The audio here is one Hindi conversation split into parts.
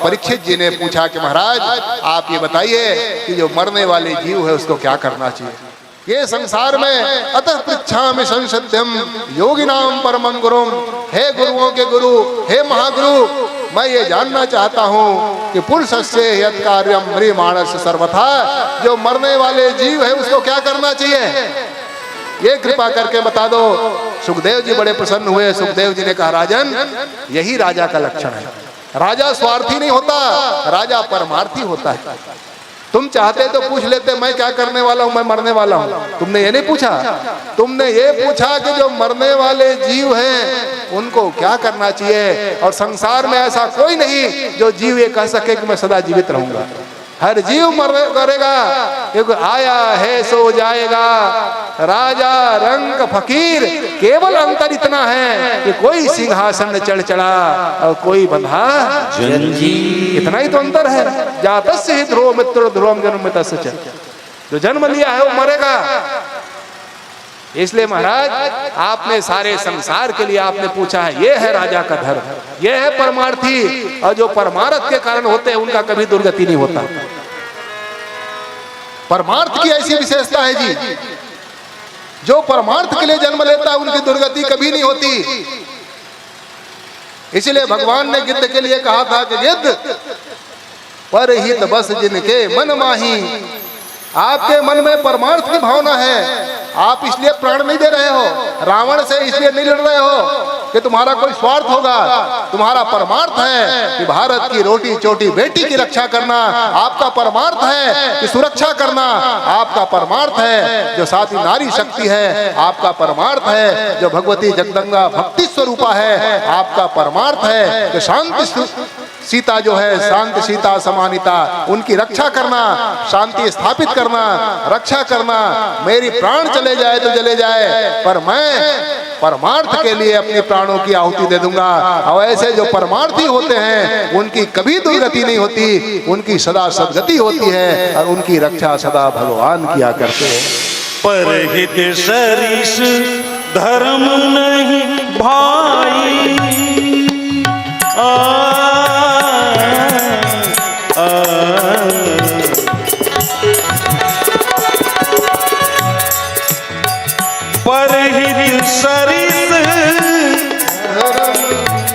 परीक्षित जी ने पूछा कि महाराज आप ये बताइए कि जो मरने वाले जीव है उसको क्या करना चाहिए। ये संसार में अतः पृच्छामि संशध्यम योगिनाम परमं गुरुम, हे गुरुओं के गुरु, हे महागुरु, मैं ये जानना चाहता हूँ कि पुरुषस्य यत् कार्यम म्रियमाणस्य सर्वथा, जो मरने वाले जीव है उसको क्या करना चाहिए, ये कृपा करके बता दो। सुखदेव जी बड़े प्रसन्न हुए। सुखदेव जी ने कहा राजन, यही राजा का लक्षण है। राजा स्वार्थी नहीं होता, राजा परमार्थी होता है। तुम चाहते तो पूछ लेते मैं क्या करने वाला हूं, मैं मरने वाला हूं। तुमने ये नहीं पूछा, तुमने ये पूछा कि जो मरने वाले जीव हैं उनको क्या करना चाहिए। और संसार में ऐसा कोई नहीं जो जीव ये कह सके कि मैं सदा जीवित रहूंगा। हर जीव मरेगा, क्योंकि आया है सो जाएगा। राजा रंग फकीर, केवल अंतर इतना है कि कोई सिंहासन चढ़ चढ़ा और कोई बंधा जंजीर। इतना ही तो अंतर है। जातस्य ही ध्रुव मित्र ध्रुवम जन्मतस्य च, जो जन्म लिया है वो मरेगा। इसलिए महाराज आपने सारे संसार के लिए आपने पूछा है, ये है राजा का धर्म, ये है परमार्थी। और जो परमार्थ के कारण होते हैं उनका कभी दुर्गति नहीं होता। परमार्थ की ऐसी विशेषता है जी, जो परमार्थ के लिए जन्म लेता है उनकी दुर्गति कभी नहीं होती। इसलिए भगवान ने गिद्ध के लिए कहा था कि गिद्ध परहित बस जिनके मन माही, आपके मन में परमार्थ की भावना है, आप इसलिए प्राण नहीं दे रहे हो, रावण से इसलिए नहीं लड़ रहे हो कि तुम्हारा कोई स्वार्थ होगा। तुम्हारा परमार्थ है कि भारत की रोटी चोटी बेटी की रक्षा करना, आपका परमार्थ है कि सुरक्षा करना, आपका परमार्थ है जो साथी नारी शक्ति है, आपका परमार्थ है जो भगवती जगदंगा भक्ति स्वरूपा है, आपका परमार्थ है कि शांति सीता जो है, शांत सीता समानिता, उनकी रक्षा करना, शांति स्थापित करना, रक्षा करना। मेरी प्राण चले जाए तो चले जाए, पर मैं परमार्थ के लिए अपने प्राणों की आहुति दे दूंगा। और ऐसे जो परमार्थी होते हैं उनकी कभी दुर्गति नहीं होती, उनकी सदा सदगति होती है और उनकी रक्षा सदा भगवान किया करते हैं। परहित सरिस धर्म नहीं भाई, परहित सरिस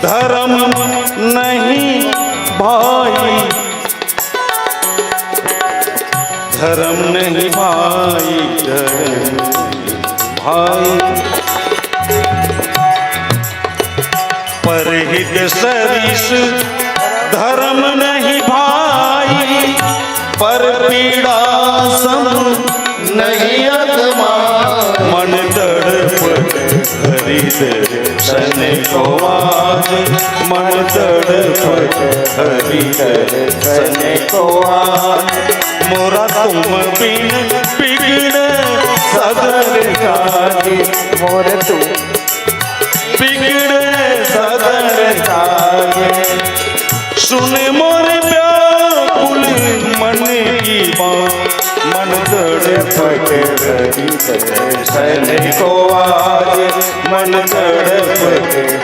धर्म नहीं भाई, धर्म नहीं भाई, धर्म भाई। परहित सरिस धर्म नहीं भाई, पर पीड़ा सम नहीं अधमा, मन तड़प हरि दर्शन को आज, मन तड़प हरि दर्शन को आज। मोरा तुम बिन बिगड़ सदर काजी, मोर तुम बिगड़ सदर काजी। सुन मोर व्याकुल मन की बात, मन तड़प हरि दर्शन को आज, मन तड़प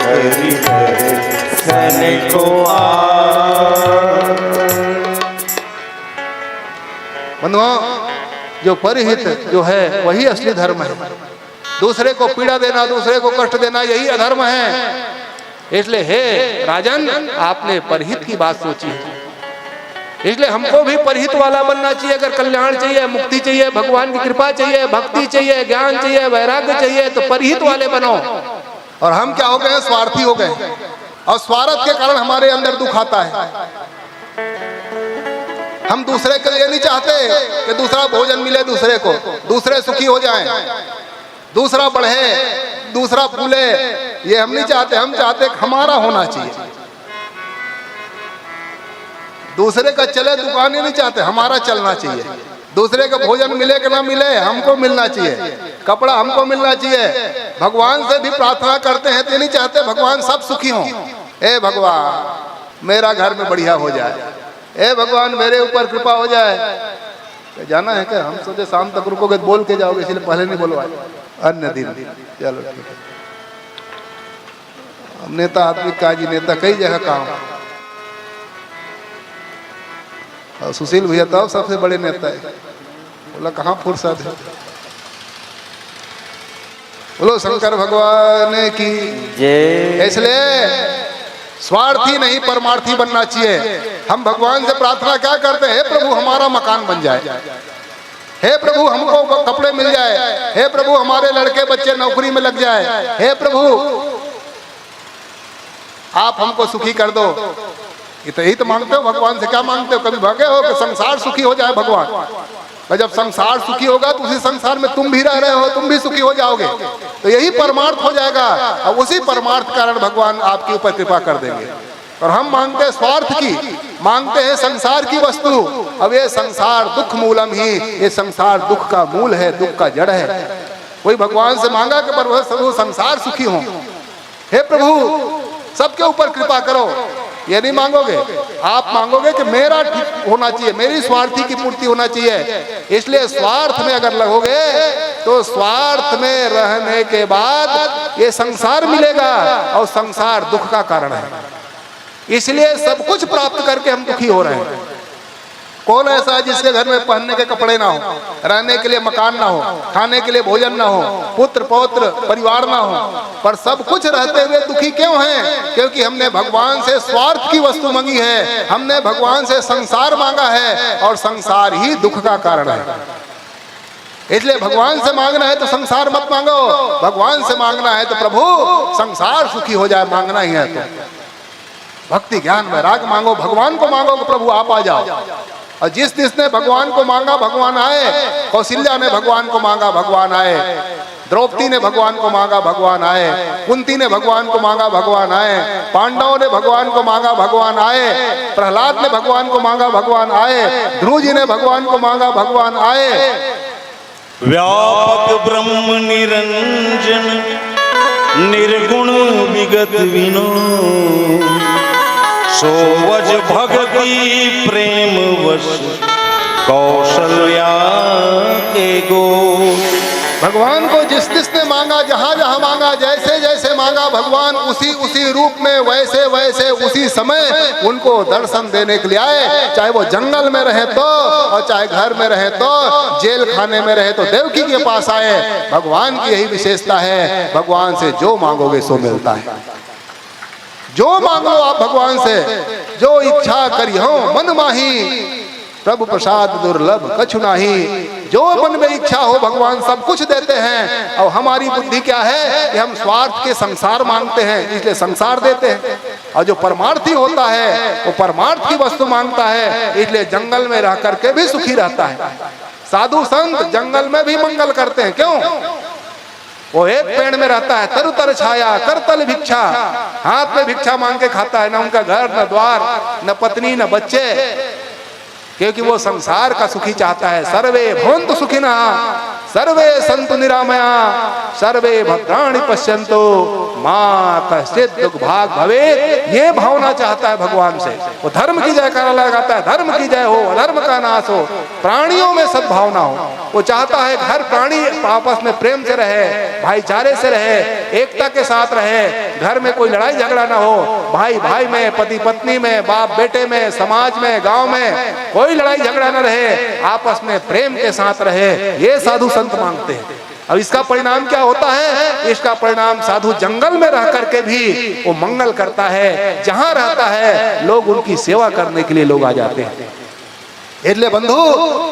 हरि दर्शन को आज। बंधुओं, जो परहित जो है वही असली धर्म है। दूसरे को पीड़ा देना, दूसरे को कष्ट देना, यही अधर्म है। इसलिए हे राजन, आपने परहित की बात सोची है। इसलिए हमको भी परहित वाला बनना चाहिए। अगर कल्याण चाहिए, मुक्ति चाहिए, भगवान की कृपा चाहिए, भक्ति चाहिए, ज्ञान चाहिए, वैराग्य चाहिए, तो परहित वाले बनो। और हम क्या हो गए, स्वार्थी हो गए। और स्वार्थ के कारण हमारे अंदर दुख आता है। हम दूसरे के लिए नहीं चाहते कि दूसरा भोजन मिले दूसरे को, दूसरे सुखी हो जाएं, दूसरा बढ़े, दूसरा फूले, ये हम नहीं चाहते। हम चाहते कि हमारा होना चाहिए। दूसरे का चले दुकान नहीं चाहते, हमारा चलना चाहिए। दूसरे का भोजन मिले कि ना मिले, हमको मिलना चाहिए। कपड़ा हमको मिलना चाहिए। भगवान से भी प्रार्थना करते हैं तो नहीं चाहते भगवान सब सुखी हों। ए भगवान मेरा घर में बढ़िया हो जाए, ए भगवान मेरे ऊपर कृपा हो जाए। जाना है क्या? हम सोचे शाम तक रुकोगे बोल के जाओगे, इसलिए पहले नहीं बोलवाए। अन्य दिन चलो ठीक है। नेता आदमी का जी नेता कई जगह काम, और सुशील भैया तो सबसे बड़े नेता है। बोला कहाँ फुर्सत है। बोलो शंकर भगवान की जय। इसलिए स्वार्थी नहीं परमार्थी बनना चाहिए। हम भगवान से प्रार्थना क्या करते हैं, हे प्रभु हमारा मकान बन जाए, हे प्रभु हमको कपड़े मिल जाए, हे प्रभु हमारे लड़के बच्चे नौकरी में लग जाए, हे प्रभु आप हमको सुखी कर दो। यही तो मांगते हो भगवान से। क्या मांगते हो? कभी भागे हो कि संसार सुखी हो जाए भगवान? और जब संसार सुखी होगा तो उसी संसार में तुम भी रह रहे हो, तुम भी सुखी हो जाओगे, तो यही परमार्थ हो जाएगा। और उसी परमार्थ कारण भगवान आपके ऊपर कृपा कर देंगे। और हम मांगते हैं स्वार्थ की, मांगते हैं संसार की वस्तु। अब ये संसार दुख मूलम ही, ये संसार दुख का मूल है, दुख का जड़ है। कोई भगवान से मांगा कि प्रभु संसार सुखी हो, हे प्रभु सबके ऊपर कृपा करो, ये नहीं मांगोगे। आप मांगोगे कि मेरा ठीक होना चाहिए, मेरी स्वार्थी की पूर्ति होना चाहिए। इसलिए स्वार्थ में अगर लगोगे तो स्वार्थ में रहने के बाद ये संसार मिलेगा, और संसार दुख का कारण है। इसलिए सब कुछ प्राप्त करके हम दुखी हो रहे हैं। कौन ऐसा है जिसके घर में पहनने के कपड़े ना हो, रहने के लिए मकान ना हो, खाने के लिए भोजन ना हो, पुत्र पौत्र परिवार ना हो, पर सब कुछ रहते हुए दुखी क्यों हैं? क्योंकि हमने भगवान से स्वार्थ की वस्तु मांगी है, हमने भगवान से संसार मांगा है, और संसार ही दुख का कारण है। इसलिए भगवान से मांगना है तो संसार मत मांगो, भगवान से मांगना है तो प्रभु संसार सुखी हो जाए, मांगना ही है तो भक्ति ज्ञान वैराग मांगो, भगवान को मांगो कि प्रभु आप आ जाओ। और जिसने भगवान को मांगा भगवान आए। कौशल्या ने भगवान को मांगा भगवान आए, द्रौपदी ने भगवान को मांगा भगवान आए, कुंती ने भगवान को मांगा भगवान आए, पांडवों ने भगवान को मांगा भगवान आए, प्रहलाद ने भगवान को मांगा भगवान आए, ध्रुव जी ने भगवान को मांगा भगवान आए। व्यापक ब्रह्म निरंजन निर्गुण विगत विनो, सोवज भक्ति प्रेम वश कौशल्या के गो। भगवान को जिसने मांगा, जहां जहां मांगा, जैसे जैसे मांगा, भगवान उसी रूप में वैसे वैसे उसी समय उनको दर्शन देने के लिए आए। चाहे वो जंगल में रहे तो, और चाहे घर में रहे तो, जेल खाने में रहे तो देवकी के पास आए। भगवान की यही विशेषता है, भगवान से जो मांगोगे सो मिलता है। जो मांग लो आप भगवान से, जो इच्छा करियो मन माही, प्रभु प्रसाद दुर्लभ कछु नाही। जो मन में इच्छा हो भगवान सब कुछ देते हैं। और हमारी बुद्धि क्या है कि हम स्वार्थ के संसार मांगते हैं, इसलिए संसार देते हैं। और जो परमार्थी होता है वो परमार्थ की वस्तु मांगता है, इसलिए जंगल में रह करके भी सुखी रहता है। साधु संत जंगल में भी मंगल करते हैं। क्यों? वो एक पेड़ में रहता है, तरु तर छाया करतल भिक्षा, हाथ में भिक्षा मांग के खाता है। न उनका घर, न द्वार, न पत्नी, न बच्चे, क्योंकि वो संसार का सुखी चाहता है। सर्वे भवन्तु सुखिनः सर्वे सन्तु निरामया सर्वे भद्राणि पश्यन्तु मा कश्चित् दुर्भाग् भवेत्। ये भावना चाहता है भगवान से। वो धर्म की जयकारा लगाता है, धर्म की जय हो, अधर्म का नाश हो, प्राणियों में सद्भावना हो। वो चाहता है हर प्राणी आपस में प्रेम से रहे, भाईचारे से रहे, एकता के साथ रहे, घर में कोई लड़ाई झगड़ा ना हो, भाई भाई में, पति पत्नी में, बाप बेटे में, समाज में, गांव में कोई लड़ाई झगड़ा न रहे, आपस में प्रेम के साथ रहे। ये साधु संत मांगते हैं। अब इसका परिणाम क्या होता है? इसका परिणाम साधु जंगल में रह करके भी वो मंगल करता है। जहां रहता है लोग उनकी सेवा करने के लिए लोग आ जाते हैं। इसलिए बंधु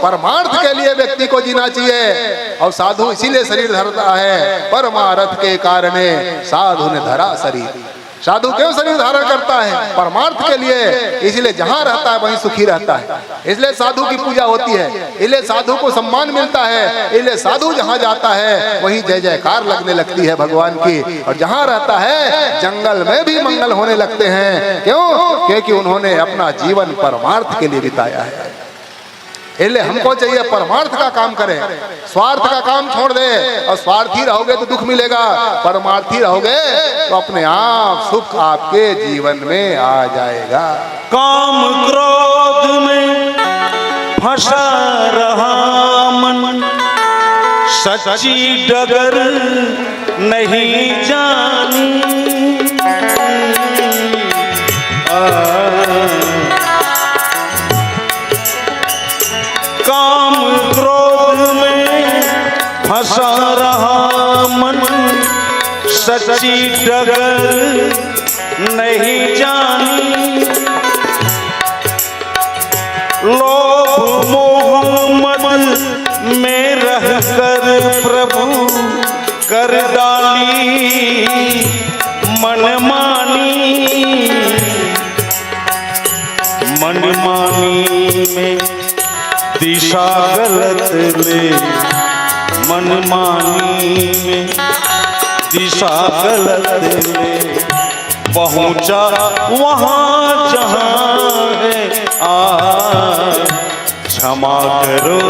परमार्थ के लिए व्यक्ति को जीना चाहिए। और साधु इसीलिए शरीर धरता है, परमार्थ के कारणे साधु ने धरा शरीर। साधु क्यों शरीर धारण करता है? परमार्थ के लिए। इसलिए जहां रहता है वहीं सुखी रहता है। इसलिए साधु की पूजा होती है, इसलिए साधु को सम्मान मिलता है, इसलिए साधु जहां जाता है वहीं जय जयकार लगने लगती है भगवान की। और जहां रहता है जंगल में भी मंगल होने लगते हैं। क्यों? क्योंकि उन्होंने अपना जीवन परमार्थ के लिए बिताया है। इसलिए हमको चाहिए परमार्थ का काम करें, स्वार्थ का काम छोड़ दे। और स्वार्थी रहोगे तो दुख मिलेगा, परमार्थी रहोगे तो अपने आप सुख आपके जीवन में आ जाएगा। काम क्रोध में फंसा रहा मन, सच्ची डगर नहीं जानी। सच्ची डगर नहीं जानी, लोभ मोहम्मद में रहकर प्रभु कर डाली मनमानी। मनमानी में दिशा गलत ले, मनमानी में दिशा गलत ले, पहुंचा वहां जहां है आज क्षमा करो,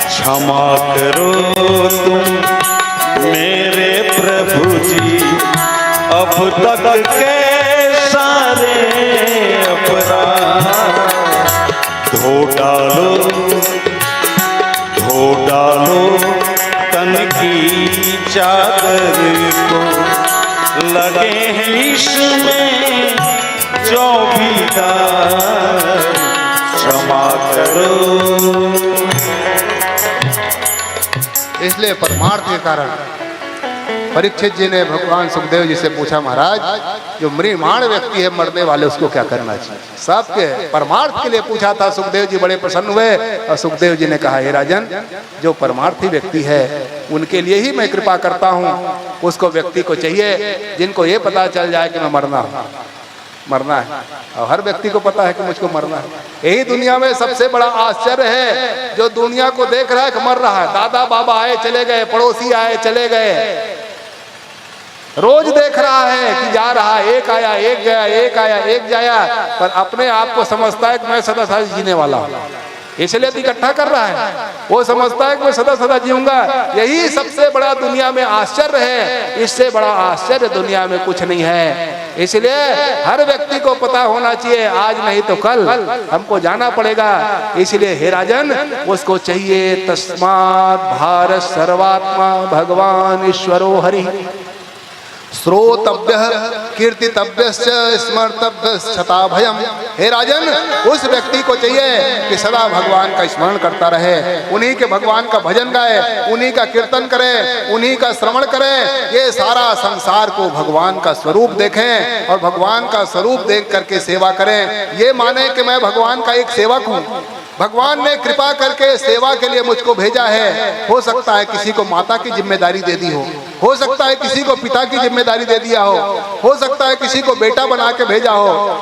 क्षमा करो तुम मेरे प्रभु जी, अब तक के सारे अपराध धो डालो, धो डालो तन की चादर को, लगे हैं इसमें जो भी दाग, क्षमा करो। इसलिए परमार्थ के कारण परीक्षित जी ने भगवान सुखदेव जी से पूछा, महाराज जो म्रियमाण व्यक्ति है मरने वाले उसको क्या करना चाहिए? सबके परमार्थ के लिए पूछा था। सुखदेव जी बड़े प्रसन्न हुए और सुखदेव जी ने कहा, हे राजन, जो परमार्थी व्यक्ति है उनके लिए ही मैं कृपा करता हूँ। उसको व्यक्ति को चाहिए जिनको ये पता चल जाए कि मैं मरना है, और हर व्यक्ति को पता है कि मुझको मरना है। यही दुनिया में सबसे बड़ा आश्चर्य है, जो दुनिया को देख रहा है कि मर रहा है। दादा बाबा आए चले गए, पड़ोसी आए चले गए, रोज देख रहा है कि जा रहा है, एक आया एक गया, एक आया एक जाया, पर अपने आप को समझता है कि मैं सदा सदा जीने वाला हूँ, इसलिए इकट्ठा कर रहा है। वो समझता है कि मैं सदा सदा जीऊंगा। यही सबसे बड़ा दुनिया में आश्चर्य है, इससे बड़ा आश्चर्य दुनिया में कुछ नहीं है। इसलिए हर व्यक्ति को पता होना चाहिए, आज नहीं तो कल हमको जाना पड़ेगा। इसलिए हे राजन, उसको चाहिए तस्मात् भारत सर्वात्मा भगवान ईश्वरो हरि, श्रोतव्य कीर्तितव्य स्मर्तव्य छता भयम। हे राजन, उस व्यक्ति को चाहिए कि सदा भगवान का स्मरण करता रहे, उन्हीं के भगवान का भजन गाए, उन्हीं का कीर्तन करे, उन्हीं का श्रवण करे। ये सारा संसार को भगवान का स्वरूप देखें और भगवान का स्वरूप देख करके सेवा करें। ये माने कि मैं भगवान का एक सेवक हूँ, भगवान ने कृपा करके सेवा के लिए मुझको भेजा है। हो सकता है किसी को माता की जिम्मेदारी दे दी हो सकता है किसी को पिता की जिम्मेदारी दे दिया हो सकता है किसी को बेटा बना के भेजा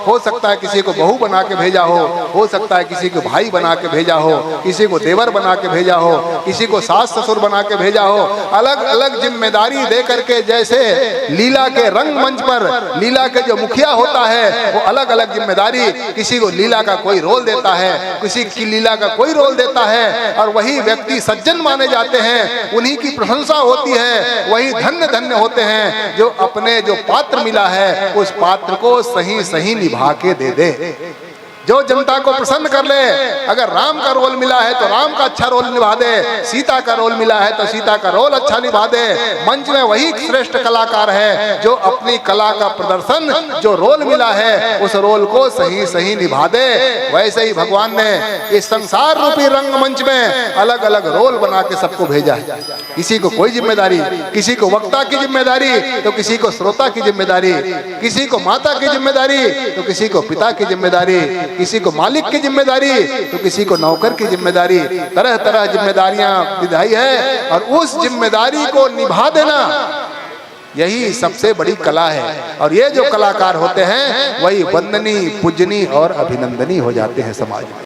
हो सकता है किसी को बहू बना के भेजा हो सकता है किसी को भाई बना के भेजा हो, किसी को देवर बना के भेजा हो, किसी को सास ससुर बना के भेजा हो। अलग अलग जिम्मेदारी दे करके, जैसे लीला के रंगमंच पर लीला के जो मुखिया होता है वो अलग अलग जिम्मेदारी, किसी को लीला का कोई रोल देता है, किसी की लीला का कोई रोल देता है, और वही व्यक्ति सज्जन माने जाते हैं, उन्हीं की प्रशंसा होती है। वही धन्य धन्य होते हैं जो अपने जो पात्र मिला है उस पात्र को सही सही निभा के दे दे, जो जनता को प्रसन्न कर ले। अगर राम का रोल मिला है तो राम का अच्छा रोल निभा दे, सीता का रोल मिला है तो सीता का रोल अच्छा निभा दे। मंच में वही श्रेष्ठ कलाकार है जो अपनी कला का प्रदर्शन, जो रोल मिला है उस रोल को सही सही निभा दे। वैसे ही भगवान ने इस संसार रूपी रंगमंच में अलग अलग रोल बना के सबको भेजा है। किसी को कोई जिम्मेदारी, किसी को वक्ता की जिम्मेदारी तो किसी को श्रोता की जिम्मेदारी, किसी को माता की जिम्मेदारी तो किसी को पिता की जिम्मेदारी, किसी को मालिक की जिम्मेदारी तो किसी को नौकर की जिम्मेदारी। तरह तरह जिम्मेदारियां विधाई है और उस जिम्मेदारी को निभा देना यही सबसे बड़ी कला है। और ये जो कलाकार होते हैं वही वंदनीय, पूजनीय और अभिनंदनीय हो जाते हैं समाज में।